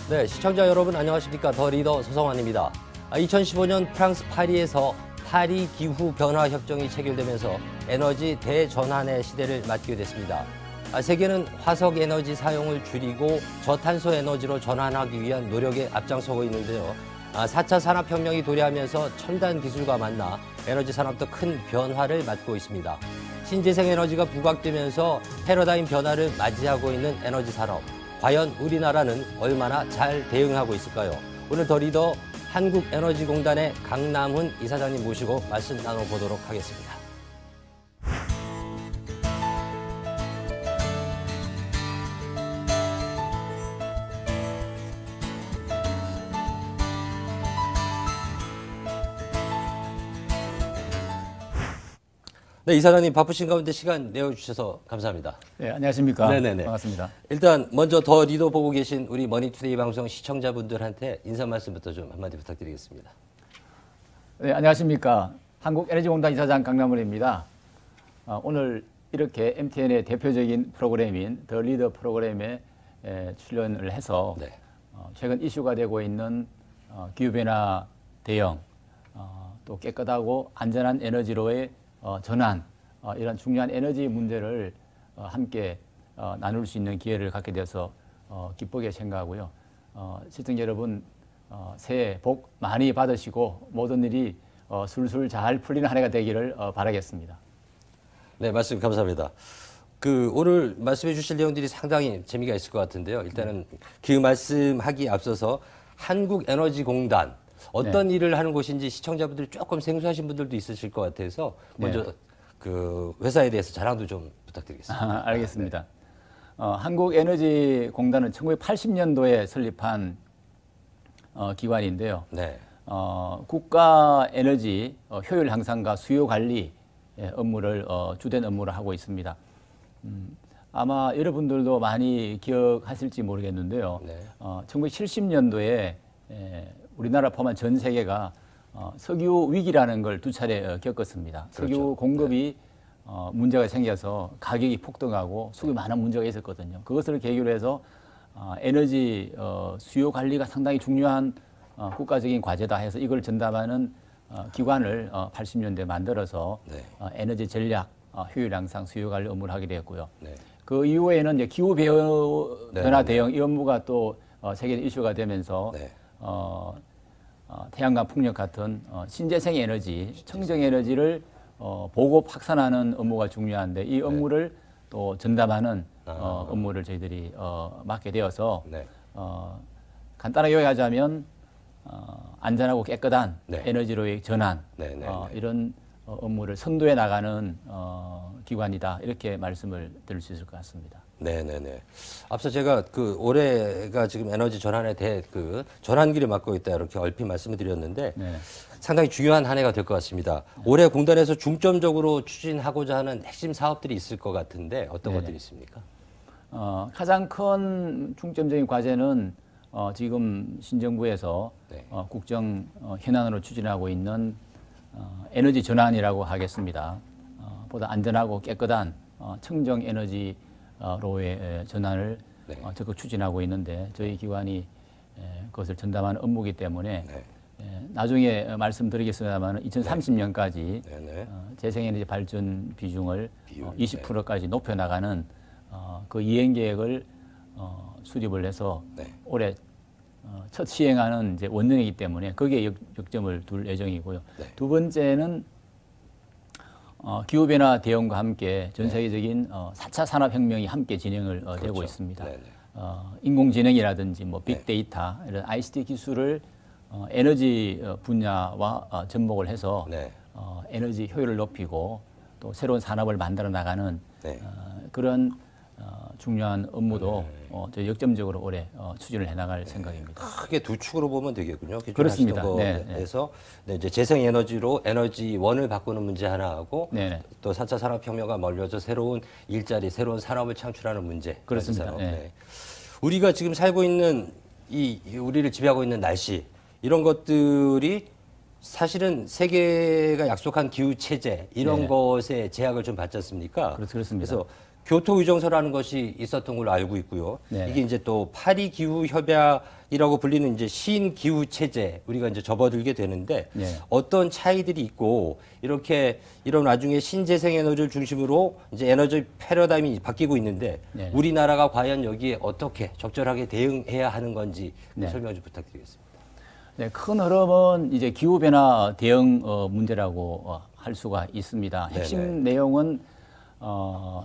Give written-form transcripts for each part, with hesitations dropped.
네, 시청자 여러분 안녕하십니까? 더 리더 서성환입니다. 2015년 프랑스 파리에서 파리 기후 변화 협정이 체결되면서 에너지 대전환의 시대를 맞게 됐습니다. 세계는 화석 에너지 사용을 줄이고 저탄소 에너지로 전환하기 위한 노력에 앞장서고 있는데요. 4차 산업혁명이 도래하면서 첨단 기술과 만나 에너지 산업도 큰 변화를 맞고 있습니다. 신재생 에너지가 부각되면서 패러다임 변화를 맞이하고 있는 에너지 산업. 과연 우리나라는 얼마나 잘 대응하고 있을까요? 오늘 더 리더 한국에너지공단의 강남훈 이사장님 모시고 말씀 나눠보도록 하겠습니다. 네, 이사장님 바쁘신 가운데 시간 내어주셔서 감사합니다. 네, 안녕하십니까. 네네네. 반갑습니다. 일단 먼저 더 리더 보고 계신 우리 머니투데이 방송 시청자분들한테 인사 말씀부터 좀 한마디 부탁드리겠습니다. 네, 안녕하십니까. 한국에너지공단 이사장 강남훈입니다. 오늘 이렇게 MTN의 대표적인 프로그램인 더 리더 프로그램에 출연을 해서 네. 최근 이슈가 되고 있는 기후변화 대응, 또 깨끗하고 안전한 에너지로의 전환, 이런 중요한 에너지 문제를 함께 나눌 수 있는 기회를 갖게 되어서 기쁘게 생각하고요. 시청자 여러분 새해 복 많이 받으시고 모든 일이 술술 잘 풀리는 한 해가 되기를 바라겠습니다. 네, 말씀 감사합니다. 오늘 말씀해 주실 내용들이 상당히 재미가 있을 것 같은데요. 일단은 그 말씀하기에 앞서서 한국에너지공단 어떤 일을 하는 곳인지 시청자분들이 조금 생소하신 분들도 있으실 것 같아서 먼저 그 회사에 대해서 자랑도 좀 부탁드리겠습니다. 알겠습니다. 한국에너지공단은 1980년도에 설립한 기관인데요. 네. 국가 에너지 효율 향상과 수요 관리 업무를 주된 업무를 하고 있습니다. 아마 여러분들도 많이 기억하실지 모르겠는데요. 네. 1970년도에 우리나라 포함한 전 세계가 석유 위기라는 걸 두 차례 겪었습니다. 그렇죠. 석유 공급이 문제가 생겨서 가격이 폭등하고 수급이 많은 문제가 있었거든요. 그것을 계기로 해서 에너지 수요 관리가 상당히 중요한 국가적인 과제다 해서 이걸 전담하는 기관을 80년대에 만들어서 네. 에너지 전략, 효율 향상, 수요 관리 업무를 하게 되었고요. 네. 그 이후에는 이제 기후 변화 네. 대응 이 업무가 또 세계 이슈가 되면서 네. 태양광 풍력 같은 신재생 에너지, 청정 에너지를 보급 확산하는 업무가 중요한데 이 업무를 또 전담하는 업무를 저희들이 맡게 되어서 네. 간단하게 요약하자면 안전하고 깨끗한 네. 에너지로의 전환 이런 업무를 선도해 나가는 기관이다 이렇게 말씀을 드릴 수 있을 것 같습니다. 네네네. 앞서 제가 올해가 지금 에너지 전환에 대해 전환기를 맡고 있다 이렇게 얼핏 말씀을 드렸는데 상당히 중요한 한 해가 될 것 같습니다. 올해 공단에서 중점적으로 추진하고자 하는 핵심 사업들이 있을 것 같은데 어떤 것들이 있습니까? 가장 큰 중점적인 과제는 지금 신정부에서 국정 현안으로 추진하고 있는 에너지 전환이라고 하겠습니다. 보다 안전하고 깨끗한 청정 에너지로의 전환을 적극 추진하고 있는데 저희 기관이 그것을 전담하는 업무이기 때문에 나중에 말씀드리겠습니다만 2030년까지 재생에너지 발전 비중을 20%까지 높여나가는 그 이행 계획을 수립을 해서 올해 첫 시행하는 이제 원년이기 때문에 거기에 역점을 둘 예정이고요. 두 번째는 기후변화 대응과 함께 전 세계적인 4차 산업혁명이 함께 진행을 되고 있습니다. 인공지능이라든지 뭐 빅데이터 이런 ICT 기술을 에너지 분야와 접목을 해서 에너지 효율을 높이고 또 새로운 산업을 만들어 나가는 그런 중요한 업무도 저희 역점적으로 올해 추진을 해나갈 생각입니다. 크게 두 축으로 보면 되겠군요. 그렇습니다. 그래서 이제 재생에너지로 에너지원을 바꾸는 문제 하나하고 또 4차 산업혁명과 멀려져 새로운 일자리, 새로운 산업을 창출하는 문제. 그렇습니다. 우리가 지금 살고 있는 우리를 지배하고 있는 날씨 이런 것들이 사실은 세계가 약속한 기후 체제 이런 네. 것에 제약을 좀 받지 않습니까? 그렇습니다. 그래서 교토 의정서라는 것이 있었던 걸로 알고 있고요. 네. 이게 이제 또 파리 기후 협약이라고 불리는 이제 신기후 체제 우리가 이제 접어들게 되는데 네. 어떤 차이들이 있고 이렇게 이런 와중에 신재생 에너지를 중심으로 이제 에너지 패러다임이 바뀌고 있는데 네. 우리나라가 과연 여기에 어떻게 적절하게 대응해야 하는 건지 네. 설명 좀 부탁드리겠습니다. 네, 큰 흐름은 이제 기후 변화 대응 문제라고 할 수가 있습니다. 핵심 네네. 내용은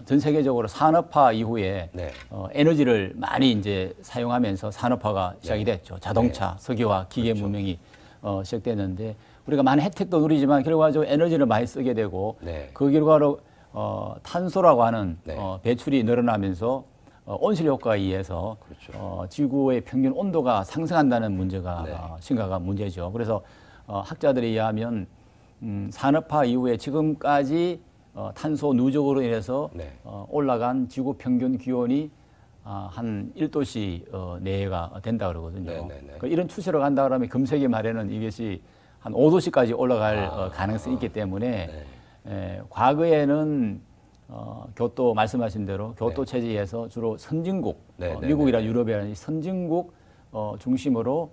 전 세계적으로 산업화 이후에 네. 에너지를 많이 이제 사용하면서 산업화가 시작이 됐죠. 자동차, 석유화, 기계 문명이 시작됐는데 우리가 많은 혜택도 누리지만 결과적으로 에너지를 많이 쓰게 되고 네. 그 결과로 탄소라고 하는 네. 배출이 늘어나면서 온실 효과에 의해서 그렇죠. 지구의 평균 온도가 상승한다는 문제가 네. 심각한 문제죠. 그래서 학자들에 의하면 산업화 이후에 지금까지 탄소 누적으로 인해서 네. 올라간 지구 평균 기온이 한 1도씩 내외가 된다 그러거든요. 네, 네, 네. 그러니까 이런 추세로 간다 그러면 금세기 말에는 이것이 한 5도씩까지 올라갈 가능성이 있기 때문에 네. 과거에는 교토 말씀하신 대로 교토 네. 체제에서 주로 선진국, 네, 네, 미국이나 네, 네. 유럽이라는 선진국 중심으로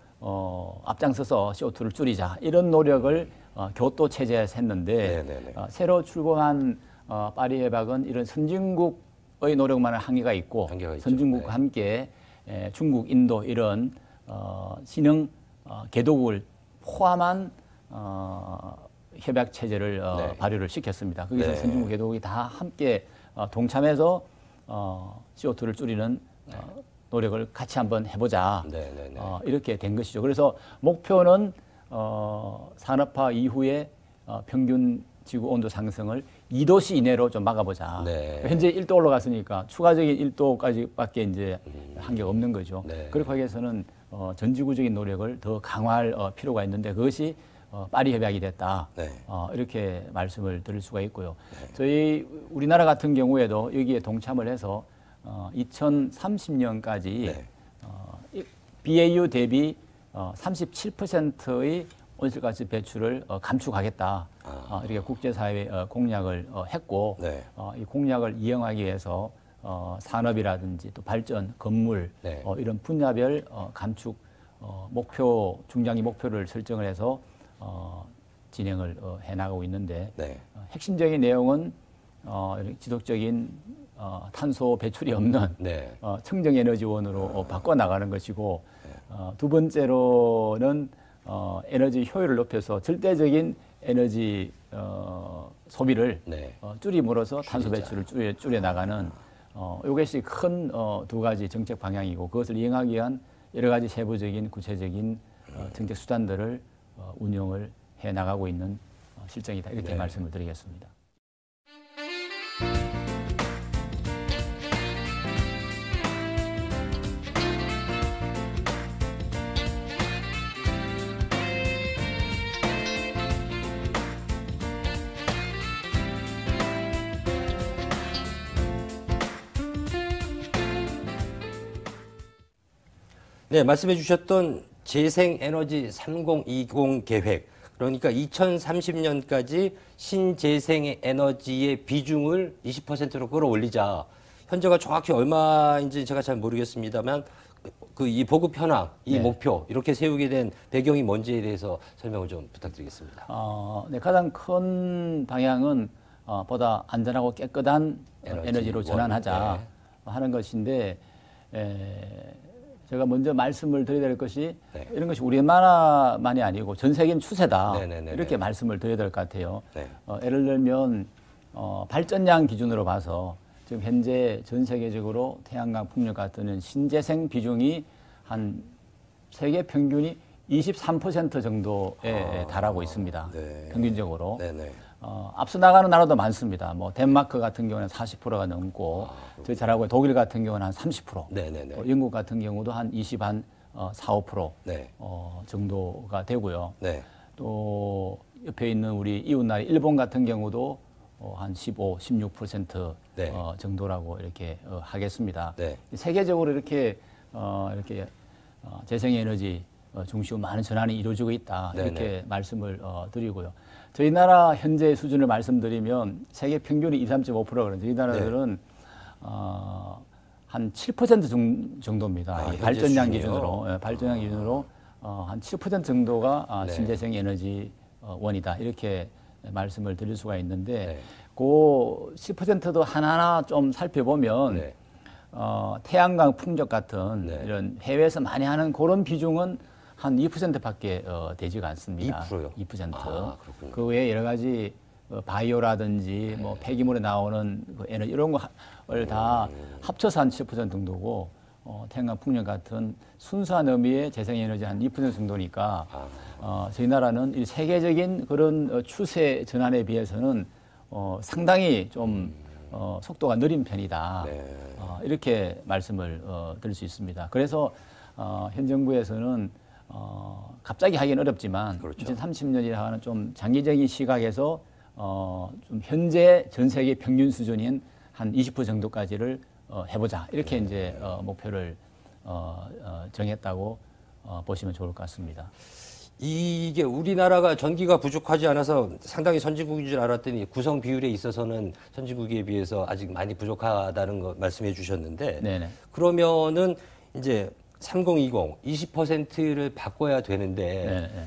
앞장서서 CO2를 줄이자 이런 노력을 교토 체제에서 했는데 네, 네, 네. 새로 출범한 파리 협약은 이런 선진국의 노력만은 한계가 있고 한계가 있죠. 선진국과 네. 함께 중국, 인도 이런 신흥 개도국을 포함한 협약 체제를 네. 발효를 시켰습니다. 거기서 네. 선진국 개도국이 다 함께 동참해서 CO2를 줄이는 노력을 같이 한번 해보자. 네, 네, 네. 이렇게 된 것이죠. 그래서 목표는 산업화 이후에 평균 지구 온도 상승을 2도씨 이내로 좀 막아보자. 네. 현재 1도 올라갔으니까 추가적인 1도까지밖에 이제 한계가 없는 거죠. 네. 그렇게 하기 위해서는 전지구적인 노력을 더 강화할 필요가 있는데 그것이 파리 협약이 됐다. 네. 이렇게 말씀을 드릴 수가 있고요. 저희 우리나라 같은 경우에도 여기에 동참을 해서 2030년까지 네. BAU 대비 37%의 온실가스 배출을 감축하겠다. 이렇게 국제사회에 공약을 했고 네. 이 공약을 이행하기 위해서 산업이라든지 또 발전, 건물 네. 이런 분야별 감축 목표, 중장기 목표를 설정을 해서 진행을 해나가고 있는데 네. 핵심적인 내용은 이렇게 지속적인 탄소 배출이 없는 네. 청정에너지원으로 바꿔나가는 것이고 두 번째로는 에너지 효율을 높여서 절대적인 에너지 소비를 네. 줄임으로써 탄소 배출을 줄여나가는 이것이 큰 두 가지 정책 방향이고 그것을 이행하기 위한 여러 가지 세부적인 구체적인 정책 수단들을 운영을 해나가고 있는 실정이다 이렇게 네. 말씀을 드리겠습니다. 네, 말씀해 주셨던 재생에너지 3020 계획. 그러니까 2030년까지 신재생 에너지의 비중을 20%로 끌어올리자. 현재가 정확히 얼마인지 제가 잘 모르겠습니다만 그 이 보급 현황, 이 네. 목표 이렇게 세우게 된 배경이 뭔지에 대해서 설명을 좀 부탁드리겠습니다. 네, 가장 큰 방향은 보다 안전하고 깨끗한 에너지로 전환하자 하는 것인데 제가 먼저 말씀을 드려야 될 것이 네. 이런 것이 우리나라만이 아니고 전 세계인 추세다 네네네네. 이렇게 말씀을 드려야 될 것 같아요. 네. 예를 들면 발전량 기준으로 봐서 지금 현재 전 세계적으로 태양광 풍력 같은 신재생 비중이 한 세계 평균이 23% 정도에 달하고 있습니다. 네. 평균적으로. 네네. 앞서 나가는 나라도 많습니다. 뭐 덴마크 같은 경우는 40%가 넘고 저희 잘하고 독일 같은 경우는 한 30%, 네네네. 영국 같은 경우도 한 4, 5% 네. 정도가 되고요. 네. 또 옆에 있는 우리 이웃나라 일본 같은 경우도 한 15, 16% 네. 정도라고 이렇게 하겠습니다. 네. 세계적으로 이렇게 재생에너지 중심으로 많은 전환이 이루어지고 있다. 네네. 이렇게 말씀을 드리고요. 저희 나라 현재 수준을 말씀드리면 세계 평균이 23.5%가 그런데 저희 나라들은 한 7% 정도입니다. 이 발전량 기준으로 발전량 기준으로 한 7% 정도가 네. 신재생 에너지 원이다. 이렇게 말씀을 드릴 수가 있는데 네. 그 10%도 하나하나 좀 살펴보면 네. 태양광 풍력 같은 네. 이런 해외에서 많이 하는 그런 비중은 한 2%밖에 되지가 않습니다. 2%요? 2%. 아, 그렇군요. 그 외에 여러 가지 바이오라든지 뭐 폐기물에 나오는 그 에너지 이런 거를 다 합쳐서 한 7% 정도고 태양광 풍력 같은 순수한 의미의 재생에너지 한 2% 정도니까 저희 나라는 이 세계적인 그런 추세 전환에 비해서는 상당히 좀 속도가 느린 편이다. 네. 이렇게 말씀을 드릴 수 있습니다. 그래서 현 정부에서는 갑자기 하기는 어렵지만 그렇죠. 2030년이라 하는 좀 장기적인 시각에서 좀 현재 전 세계 평균 수준인 한 20% 정도까지를 해보자 이렇게 이제 목표를 정했다고 보시면 좋을 것 같습니다. 이게 우리나라가 전기가 부족하지 않아서 상당히 선진국인 줄 알았더니 구성 비율에 있어서는 선진국에 비해서 아직 많이 부족하다는 거 말씀해 주셨는데 네네. 그러면은 이제 3020 20%를 바꿔야 되는데 네네.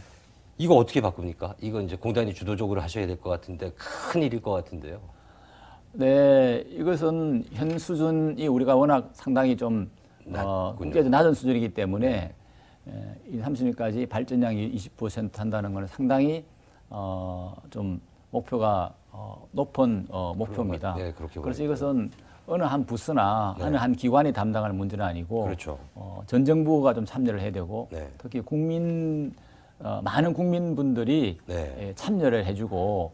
이거 어떻게 바꿉니까? 이건 이제 공단이 주도적으로 하셔야 될 것 같은데 큰 일일 것 같은데요. 네, 이것은 현 수준이 우리가 워낙 상당히 좀 국제적으로 낮은 수준이기 때문에 이 30년까지 발전량이 20% 한다는 것은 상당히 좀 목표가 높은 목표입니다. 네, 그렇게 그래서 보여요. 이것은 어느 한 부서나 어느 한 기관이 담당하는 문제는 아니고 그렇죠. 전 정부가 좀 참여를 해야 되고 네. 특히 많은 국민분들이 네. 참여를 해주고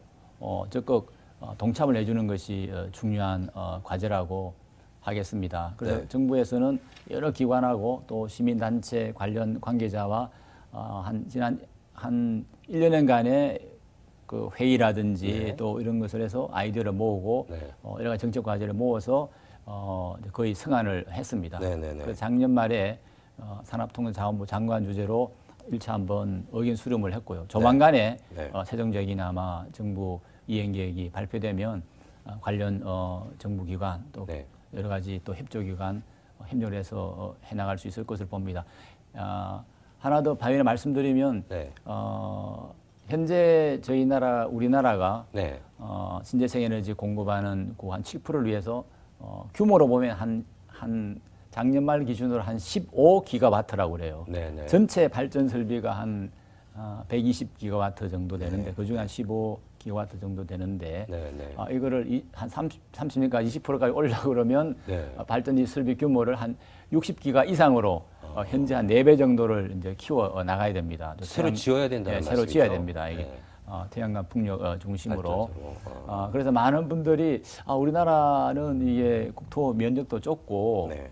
적극 동참을 해주는 것이 중요한 과제라고 하겠습니다. 그래서 네. 정부에서는 여러 기관하고 또 시민단체 관련 관계자와 지난 한 1년간의 그 회의라든지 네. 또 이런 것을 해서 아이디어를 모으고 네. 여러 가지 정책 과제를 모아서 거의 성안을 했습니다. 네네네. 그래서 작년 말에 산업통상자원부 장관 주재로 1차 한번 의견 수렴을 했고요. 조만간에 네. 최종적인 아마 정부 이행계획이 발표되면 관련 정부기관 또 네. 여러 가지 또 협조기관 협력을 해서 해나갈 수 있을 것을 봅니다. 하나 더 바이오 말씀드리면 네. 현재 우리나라가 네. 신재생 에너지 공급하는 그 한 7%를 위해서 규모로 보면 한 작년 말 기준으로 한 15기가와트라고 그래요. 네네. 전체 발전 설비가 한 120기가와트 정도 되는데 그중에 한 15기가와트 정도 되는데 네네. 이거를 한 30년까지 20%까지 올리려고 그러면 네. 발전기 설비 규모를 한 60기가 이상으로 현재 한 4배 정도를 이제 키워 나가야 됩니다. 새로 지어야 된다는 새로 말씀이죠? 지어야 됩니다. 이게 네. 태양광 풍력 중심으로. 발전소로. 그래서 많은 분들이 우리나라는 이게 국토 면적도 좁고 네.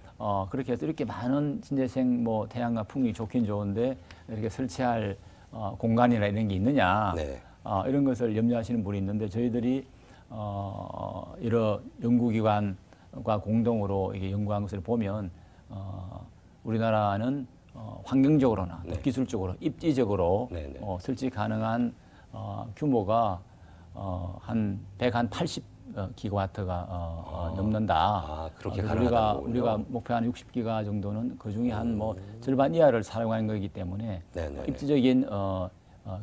그렇게 해서 이렇게 많은 신재생 뭐 태양광 풍력이 좋긴 좋은데 이렇게 설치할 공간이나 이런 게 있느냐 네. 이런 것을 염려하시는 분이 있는데 저희들이 여러 연구기관과 공동으로 이게 연구한 것을 보면 우리나라는 환경적으로나 또 네. 기술적으로 입지적으로 네, 네. 설치 가능한 규모가 한 180 기가와트가 넘는다. 그렇게 그래서 가능하다는 거군요. 우리가 목표한 60기가 정도는 그 중에 한 뭐 절반 이하를 사용하는 거기 때문에 네네. 입지적인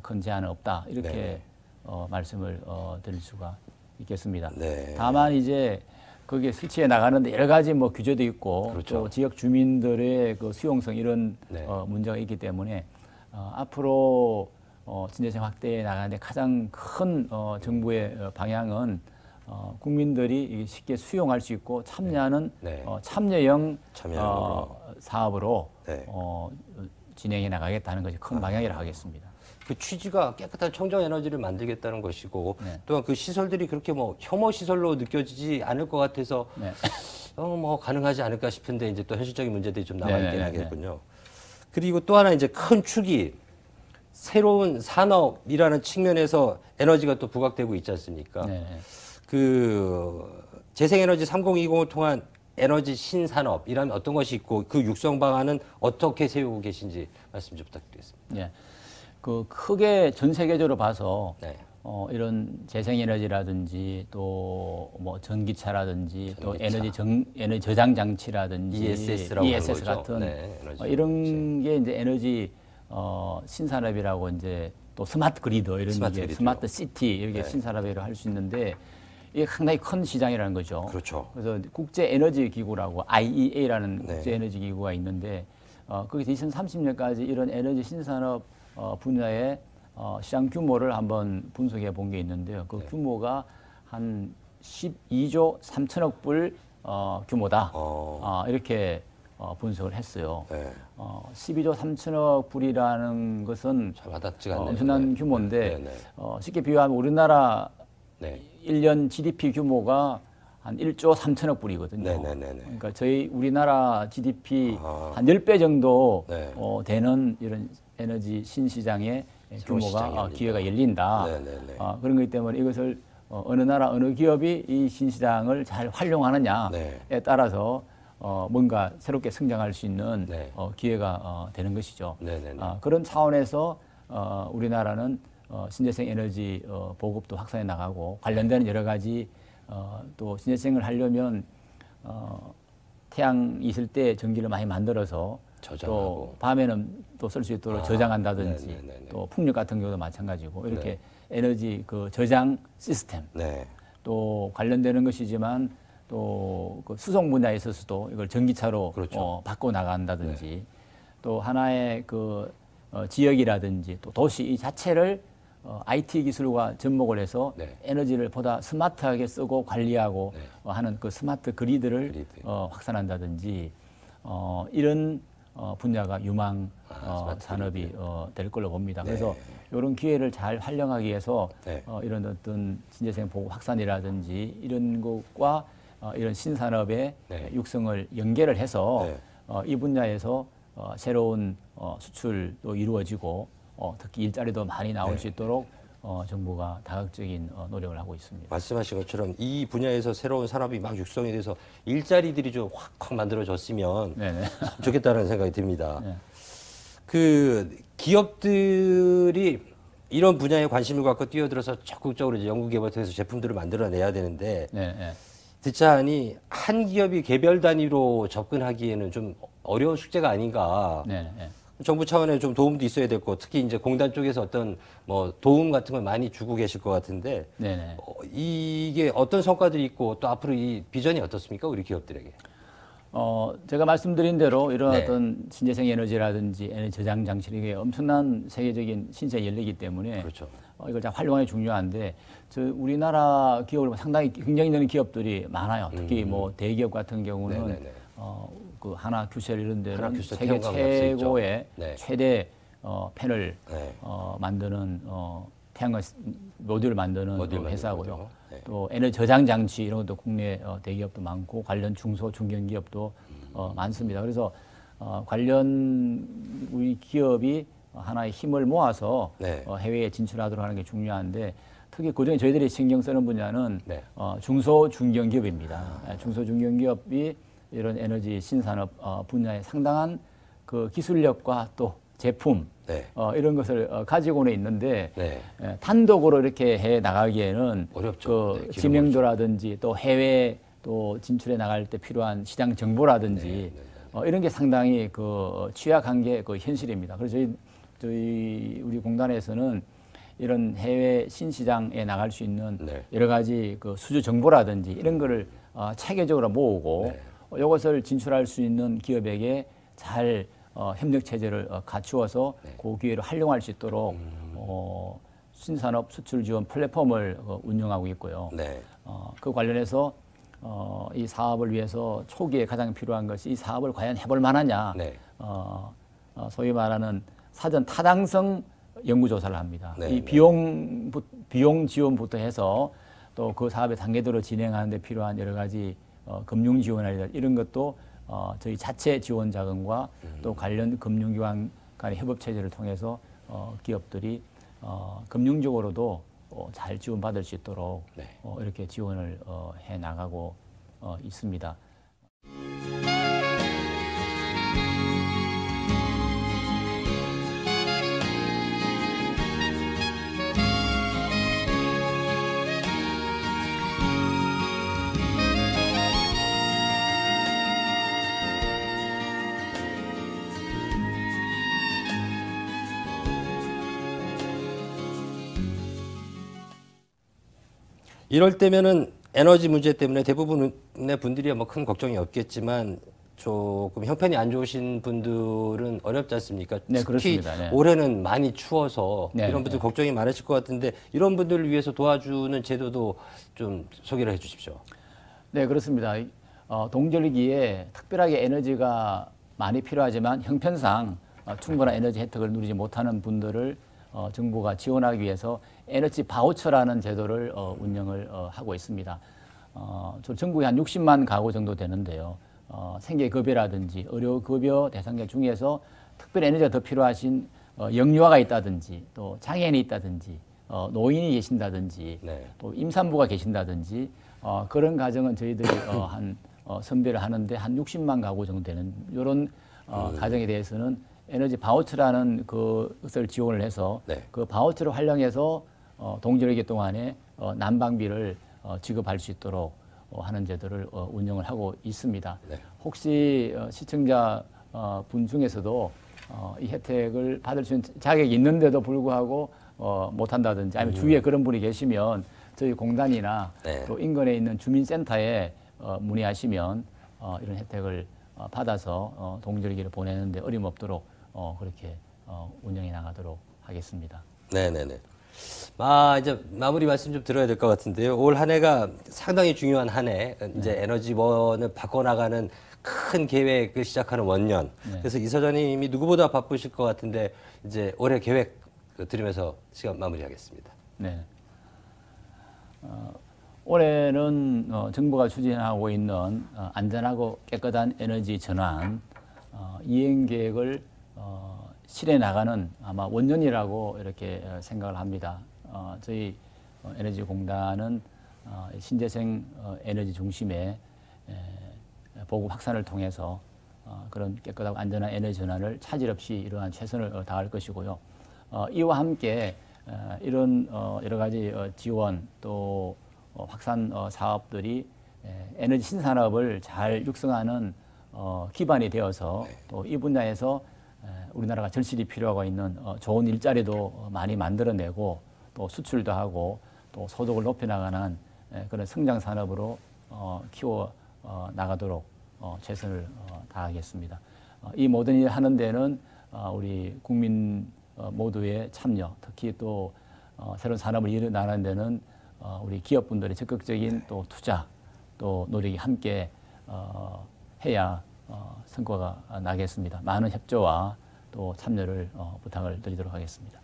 큰 제한은 없다. 이렇게 네네. 말씀을 드릴 수가 있겠습니다. 네. 다만 이제 거기에 설치해 나가는데 여러 가지 뭐 규제도 있고 그렇죠. 또 지역 주민들의 그 수용성 이런 네. 문제가 있기 때문에 앞으로 신재생 확대해 나가는데 가장 큰 정부의 방향은 국민들이 쉽게 수용할 수 있고 참여하는 네. 참여형 사업으로 네. 진행해 나가겠다는 것이 큰 방향이라 하겠습니다. 그 취지가 깨끗한 청정 에너지를 만들겠다는 것이고 네. 또한 그 시설들이 그렇게 뭐 혐오 시설로 느껴지지 않을 것 같아서 네. 뭐 가능하지 않을까 싶은데 이제 또 현실적인 문제들이 좀 남아 있긴 네, 네, 하겠군요. 그리고 또 하나 이제 큰 축이 새로운 산업이라는 측면에서 에너지가 또 부각되고 있지 않습니까? 네. 그 재생에너지 3020을 통한 에너지 신산업이라면 어떤 것이 있고 그 육성 방안은 어떻게 세우고 계신지 말씀 좀 부탁드리겠습니다. 예. 그 크게 전 세계적으로 봐서 네. 이런 재생에너지라든지 또 뭐 전기차라든지 또 에너지 저장 장치라든지 ESS라고 ESS 하는 거죠. 같은 네, 에너지 이런 게 이제 에너지 신산업이라고 이제 또 스마트 그리드 이런 스마트 시티 이렇게 네. 신산업이라고 할 수 있는데 이게 상당히 큰 시장이라는 거죠. 그렇죠. 그래서 국제 에너지 기구라고 IEA라는 네. 국제 에너지 기구가 있는데 거기서 2030년까지 이런 에너지 신산업 분야의 시장 규모를 한번 분석해 본 게 있는데요. 그 네. 규모가 한 12조 3천억 불 규모다. 이렇게 분석을 했어요. 네. 12조 3천억 불이라는 것은 잘 와닿지가 않네요. 엄청난 네. 규모인데 네, 네. 쉽게 비유하면 우리나라 네. 1년 GDP 규모가 한 1조 3천억 불이거든요. 네네네. 그러니까 우리나라 GDP 아. 한 10배 정도 네. 되는 이런 에너지 신시장의 새로운 시장이 규모가 열린다. 기회가 열린다. 네네네. 그런 거기 때문에 이것을 어느 나라 어느 기업이 이 신시장을 잘 활용하느냐에 네. 따라서 뭔가 새롭게 성장할 수 있는 네. 기회가 되는 것이죠. 네네네. 그런 차원에서 우리나라는 신재생 에너지 보급도 확산해 나가고 관련되는 여러 가지 또 신재생을 하려면 태양 있을 때 전기를 많이 만들어서 저장하고. 또 밤에는 또 쓸 수 있도록 저장한다든지 네네네네. 또 풍력 같은 경우도 마찬가지고 이렇게 에너지 그 저장 시스템 네. 또 관련되는 것이지만 또 그 수송 분야에 있어서도 이걸 전기차로 그렇죠. 바꿔 나간다든지 또 하나의 그 지역이라든지 또 도시 이 자체를 IT 기술과 접목을 해서 네. 에너지를 보다 스마트하게 쓰고 관리하고 네. 하는 그 스마트 그리드를 확산한다든지 이런 분야가 유망 스마트 산업이 그리드. 될 걸로 봅니다. 네. 그래서 이런 기회를 잘 활용하기 위해서 네. 이런 어떤 신재생 보급 확산이라든지 이런 것과 이런 신산업의 네. 육성을 연계를 해서 네. 이 분야에서 새로운 수출도 이루어지고 특히 일자리도 많이 나올 수 있도록 정부가 다각적인 노력을 하고 있습니다. 말씀하신 것처럼 이 분야에서 새로운 산업이 막 육성이 돼서 일자리들이 좀 확확 만들어졌으면 네네. 좋겠다는 생각이 듭니다. 네. 그 기업들이 이런 분야에 관심을 갖고 뛰어들어서 적극적으로 이제 연구개발 통해서 제품들을 만들어내야 되는데 네. 듣자 하니 한 기업이 개별 단위로 접근하기에는 좀 어려운 숙제가 아닌가. 네. 정부 차원에 좀 도움도 있어야 될 거고 특히 이제 공단 쪽에서 어떤 뭐 도움 같은 걸 많이 주고 계실 것 같은데 네네. 이게 어떤 성과들이 있고 또 앞으로 이 비전이 어떻습니까 우리 기업들에게? 제가 말씀드린 대로 이런 네. 어떤 신재생 에너지라든지 에너지 저장 장치 이게 엄청난 세계적인 신시장이 열리기 때문에 그렇죠. 이걸 잘 활용하기 중요한데 우리나라 기업을 상당히 경쟁되는 기업들이 많아요. 특히 뭐 대기업 같은 경우는 네네네. 그 하나 큐셀 이런 데는 하나큐셀, 세계 태양광 앞서 있죠. 최고의 네. 최대 패널 네. 만드는 태양광 모듈을 만드는 모듈 만드는 회사고요. 거죠. 네. 또 에너지 저장 장치 이런 것도 국내 대기업도 많고 관련 중소 중견 기업도 많습니다. 그래서 관련 우리 기업이 하나의 힘을 모아서 네. 해외에 진출하도록 하는 게 중요한데 특히 그중에 저희들이 신경 쓰는 분야는 네. 중소 중견 기업입니다. 중소 중견 기업이 이런 에너지 신산업 분야에 상당한 그 기술력과 또 제품 네. 이런 것을 가지고는 있는데 네. 단독으로 이렇게 해 나가기에는 어렵죠. 네, 그 지명도라든지 또 해외 또 진출해 나갈 때 필요한 시장 정보라든지 이런 게 상당히 그 취약한 게 그 현실입니다. 그래서 저희 우리 공단에서는 이런 해외 신시장에 나갈 수 있는 네. 여러 가지 그 수주 정보라든지 이런 거를 체계적으로 모으고 이것을 진출할 수 있는 기업에게 잘 협력 체제를 갖추어서 그 기회를 활용할 수 있도록 신산업 수출 지원 플랫폼을 운영하고 있고요. 네. 그 관련해서 이 사업을 위해서 초기에 가장 필요한 것이 이 사업을 과연 해볼 만하냐. 네. 소위 말하는 사전 타당성 연구조사를 합니다. 네, 이 비용 지원부터 해서 또 그 사업의 단계대로 진행하는 데 필요한 여러 가지 금융 지원이나 이런 것도 저희 자체 지원 자금과 또 관련 금융기관 간의 협업 체제를 통해서 기업들이 금융적으로도 잘 지원받을 수 있도록 네. 이렇게 지원을 해 나가고 있습니다. 이럴 때면은 에너지 문제 때문에 대부분의 분들이 뭐 큰 걱정이 없겠지만 조금 형편이 안 좋으신 분들은 어렵지 않습니까? 네, 특히 그렇습니다. 네. 올해는 많이 추워서 네, 이런 분들 걱정이 많으실 것 같은데 이런 분들을 위해서 도와주는 제도도 좀 소개를 해 주십시오. 네, 그렇습니다. 동절기에 특별하게 에너지가 많이 필요하지만 형편상 충분한 에너지 혜택을 누리지 못하는 분들을 정부가 지원하기 위해서 에너지 바우처라는 제도를 운영을 하고 있습니다. 전국에 한 60만 가구 정도 되는데요. 생계급여라든지 의료급여 대상자 중에서 특별히 에너지가 더 필요하신 영유아가 있다든지 또 장애인이 있다든지 노인이 계신다든지 네. 또 임산부가 계신다든지 그런 가정은 저희들이 선별을 하는데 한 60만 가구 정도 되는 이런 가정에 대해서는 에너지 바우처라는 그것을 지원을 해서 네. 그 바우처를 활용해서 동절기 동안에 난방비를 지급할 수 있도록 하는 제도를 운영을 하고 있습니다. 네. 혹시 시청자 분 중에서도 이 혜택을 받을 수 있는 자격이 있는데도 불구하고 못한다든지 아니면 주위에 그런 분이 계시면 저희 공단이나 네. 또 인근에 있는 주민센터에 문의하시면 이런 혜택을 받아서 동절기를 보내는데 어림없도록 그렇게 운영해 나가도록 하겠습니다. 네네네. 이제 마무리 말씀 좀 들어야 될 것 같은데요. 올 한 해가 상당히 중요한 한 해, 이제 에너지원을 바꿔나가는 큰 계획을 시작하는 원년. 네. 그래서 이사장님이 누구보다 바쁘실 것 같은데 이제 올해 계획 들으면서 시간 마무리하겠습니다. 네. 올해는 정부가 추진하고 있는 안전하고 깨끗한 에너지 전환 이행 계획을 실해 나가는 아마 원년이라고 이렇게 생각을 합니다. 저희 에너지공단은 신재생 에너지 중심의 보급 확산을 통해서 그런 깨끗하고 안전한 에너지 전환을 차질 없이 이러한 최선을 다할 것이고요. 이와 함께 이런 여러 가지 지원 또 확산 사업들이 에너지 신산업을 잘 육성하는 기반이 되어서 또 이 분야에서 우리나라가 절실히 필요하고 있는 좋은 일자리도 많이 만들어내고 또 수출도 하고 또 소득을 높여나가는 그런 성장 산업으로 키워 나가도록 최선을 다하겠습니다. 이 모든 일을 하는 데는 우리 국민 모두의 참여, 특히 또 새로운 산업을 이뤄나가는 데는 우리 기업분들의 적극적인 또 투자, 또 노력이 함께 해야 성과가 나겠습니다. 많은 협조와 또 참여를 부탁을 드리도록 하겠습니다.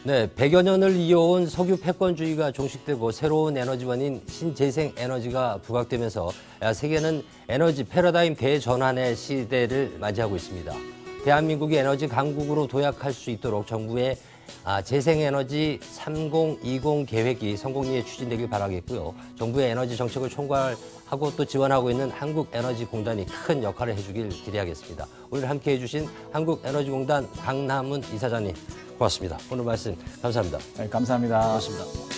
네, 100여 년을 이어온 석유 패권주의가 종식되고 새로운 에너지원인 신재생 에너지가 부각되면서 세계는 에너지 패러다임 대전환의 시대를 맞이하고 있습니다. 대한민국이 에너지 강국으로 도약할 수 있도록 정부의 재생에너지 3020 계획이 성공리에 추진되길 바라겠고요. 정부의 에너지 정책을 총괄하고 또 지원하고 있는 한국에너지공단이 큰 역할을 해주길 기대하겠습니다. 오늘 함께해 주신 한국에너지공단 강남훈 이사장님 고맙습니다. 오늘 말씀 감사합니다. 네, 감사합니다. 고맙습니다.